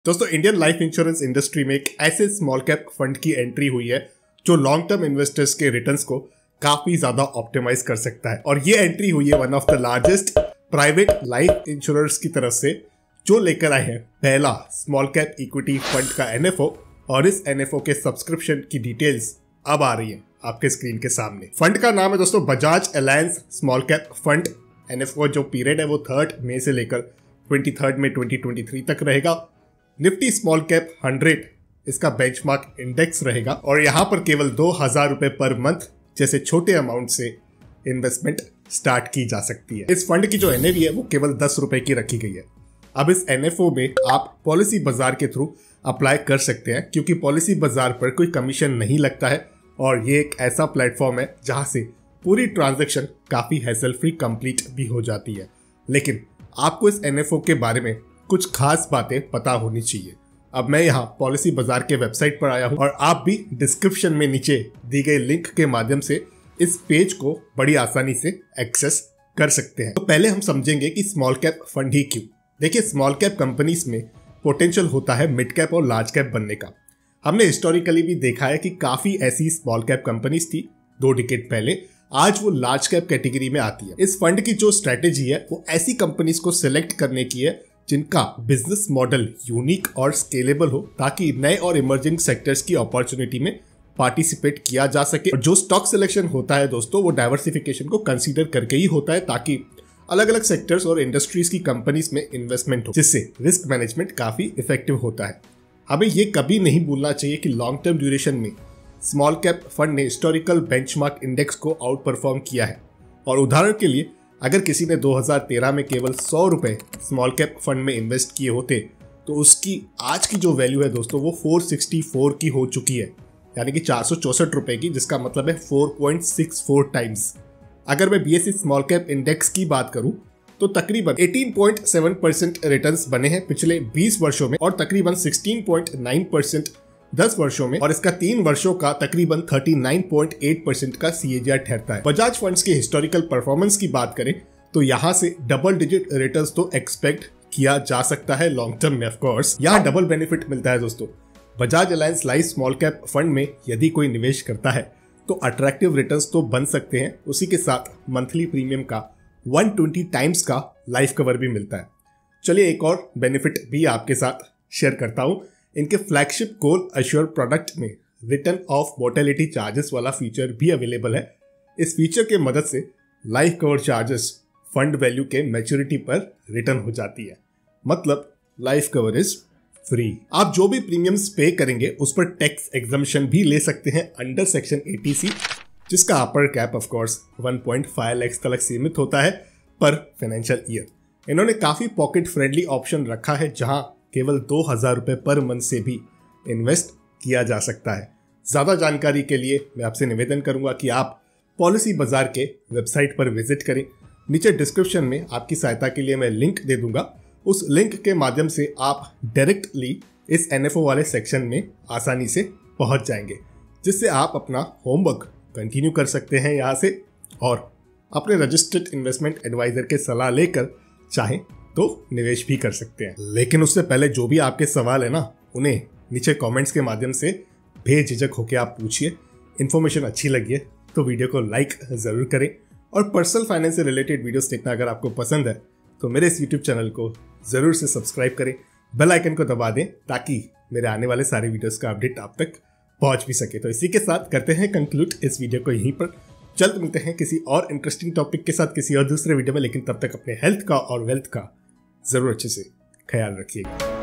दोस्तों, Indian life insurance industry में एक ऐसे स्मॉल कैप फंड की एंट्री हुई है जो लॉन्ग टर्म इन्वेस्टर्स के रिटर्न्स को काफी ज्यादा ऑप्टिमाइज कर सकता है। और ये एंट्री हुई है one of the largest private life insurance की तरफ से, जो लेकर आए हैं पहला स्मॉल कैप इक्विटी फंड का एनएफओ। और इस एनएफओ के सब्सक्रिप्शन की डिटेल्स अब आ रही है आपके स्क्रीन के सामने। फंड का नाम है दोस्तों Bajaj alliance small cap fund. NFO जो पीरियड है वो 3 मई से लेकर 23 मई 2023 तक रहेगा। निफ्टी स्मॉल कैप 100 इसका बेंचमार्क इंडेक्स रहेगा और यहाँ पर केवल 2000 रुपए पर मंथ जैसे छोटे अमाउंट से इन्वेस्टमेंट स्टार्ट की जा सकती है। इस फंड की जो एनएवी है वो केवल 10 रुपए की रखी गई है। अब इस एनएफओ में आप पॉलिसी बाजार के थ्रू अप्लाई कर सकते हैं, क्योंकि पॉलिसी बाजार पर कोई कमीशन नहीं लगता है और ये एक ऐसा प्लेटफॉर्म है जहां से पूरी ट्रांजैक्शन काफी हैसल फ्री कंप्लीट भी हो जाती है। लेकिन आपको इस एनएफओ के बारे में कुछ खास बातें पता होनी चाहिए। अब मैं यहाँ पॉलिसी बाजार के वेबसाइट पर आया हूँ और आप भी डिस्क्रिप्शन में नीचे दी गई लिंक के माध्यम से इस पेज को बड़ी आसानी से एक्सेस कर सकते हैं। तो पहले हम समझेंगे कि स्मॉल कैप फंड ही क्यों। देखिए, स्मॉल कैप कंपनीज में पोटेंशियल होता है मिड कैप और लार्ज कैप बनने का। हमने हिस्टोरिकली भी देखा है कि काफी ऐसी स्मॉल कैप कंपनीज थी 2 डिकेड पहले, आज वो लार्ज कैप कैटेगरी में आती है। इस फंड की जो स्ट्रेटेजी है वो ऐसी कंपनीज को सिलेक्ट करने की है जिनका बिजनेस मॉडल यूनिक और स्केलेबल हो, ताकि नए और इमर्जिंग सेक्टर्स की अपॉर्चुनिटी में पार्टिसिपेट किया जा सके। और जो स्टॉक सिलेक्शन होता है दोस्तों, वो डाइवर्सिफिकेशन को कंसीडर करके ही होता है, ताकि अलग अलग सेक्टर्स और इंडस्ट्रीज की कंपनीज में इन्वेस्टमेंट हो, जिससे रिस्क मैनेजमेंट काफी इफेक्टिव होता है। हमें ये कभी नहीं भूलना चाहिए कि लॉन्ग टर्म ड्यूरेशन में स्मॉल कैप फंड ने हिस्टोरिकल बेंचमार्क इंडेक्स को आउट परफॉर्म किया है। और उदाहरण के लिए, अगर किसी ने 2013 में केवल 100 रुपए स्मॉल कैप फंड में इन्वेस्ट किए होते तो उसकी आज की जो वैल्यू है दोस्तों वो 464 की हो चुकी है, यानी कि 464 रुपए की, जिसका मतलब है 4.64 टाइम्स। अगर मैं बीएसई स्मॉल कैप इंडेक्स की बात करूं तो तकरीबन 18.7% रिटर्न्स बने हैं पिछले 20 वर्षों में और तकरीबन 16.9% 10 वर्षों में, और इसका 3 वर्षों का तकरीबन 39.8% का CAGR ठहरता है। बजाज फंड्स के हिस्टोरिकल परफॉर्मेंस की बात करें तो यहाँ से डबल डिजिट रिटर्न्स तो एक्सपेक्ट किया जा सकता है लॉन्ग टर्म में। ऑफ कोर्स यहाँ डबल बेनिफिट मिलता है दोस्तों। Bajaj alliance life small cap fund में यदि कोई निवेश करता है तो अट्रैक्टिव रिटर्न्स तो बन सकते हैं, उसी के साथ मंथली प्रीमियम का 120 टाइम्स का लाइफ कवर भी मिलता है। चलिए एक और बेनिफिट भी आपके साथ शेयर करता हूँ। इनके फ्लैगशिप कॉल अश्योर प्रोडक्ट में रिटर्न ऑफ मोर्टेलिटी चार्जेस वाला फीचर भी अवेलेबल है। इस फीचर के मदद से life cover charges fund value के मैच्योरिटी पर रिटर्न हो जाती है, मतलब लाइफ कवर इज फ्री। आप जो भी प्रीमियम्स पे करेंगे उस पर टैक्स एग्जम्पशन भी ले सकते हैं अंडर सेक्शन 80C, जिसका upper cap of course 1.5 lakh तक सीमित होता है पर फाइनेंशियल ईयर। इन्होंने काफी पॉकेट फ्रेंडली ऑप्शन रखा है, जहां केवल 2000 रुपए पर मंथ से भी इन्वेस्ट किया जा सकता है। ज्यादा जानकारी के लिए मैं आपसे निवेदन करूंगा कि आप पॉलिसी बाजार के वेबसाइट पर विजिट करें। नीचे डिस्क्रिप्शन में आपकी सहायता के लिए मैं लिंक दे दूंगा। उस लिंक के माध्यम से आप डायरेक्टली इस एनएफओ वाले सेक्शन में आसानी से पहुंच जाएंगे, जिससे आप अपना होमवर्क कंटिन्यू कर सकते हैं यहाँ से और अपने रजिस्टर्ड इन्वेस्टमेंट एडवाइजर के सलाह लेकर चाहें तो निवेश भी कर सकते हैं। लेकिन उससे पहले जो भी आपके सवाल है ना, उन्हें नीचे कमेंट्स के माध्यम से बेझिझक होकर आप पूछिए। इन्फॉर्मेशन अच्छी लगी है तो वीडियो को लाइक जरूर करें और पर्सनल फाइनेंस से रिलेटेड वीडियोस देखना अगर आपको पसंद है तो मेरे इस यूट्यूब चैनल को जरूर से सब्सक्राइब करें, बेल आइकन को दबा दें ताकि मेरे आने वाले सारे वीडियोस का अपडेट आप तक पहुंच भी सके। तो इसी के साथ करते हैं कंक्लूड इस वीडियो को यहीं पर। जल्द मिलते हैं किसी और इंटरेस्टिंग टॉपिक के साथ किसी और दूसरे वीडियो में, लेकिन तब तक अपने हेल्थ का और वेल्थ का जरूर अच्छे से ख्याल रखिएगा।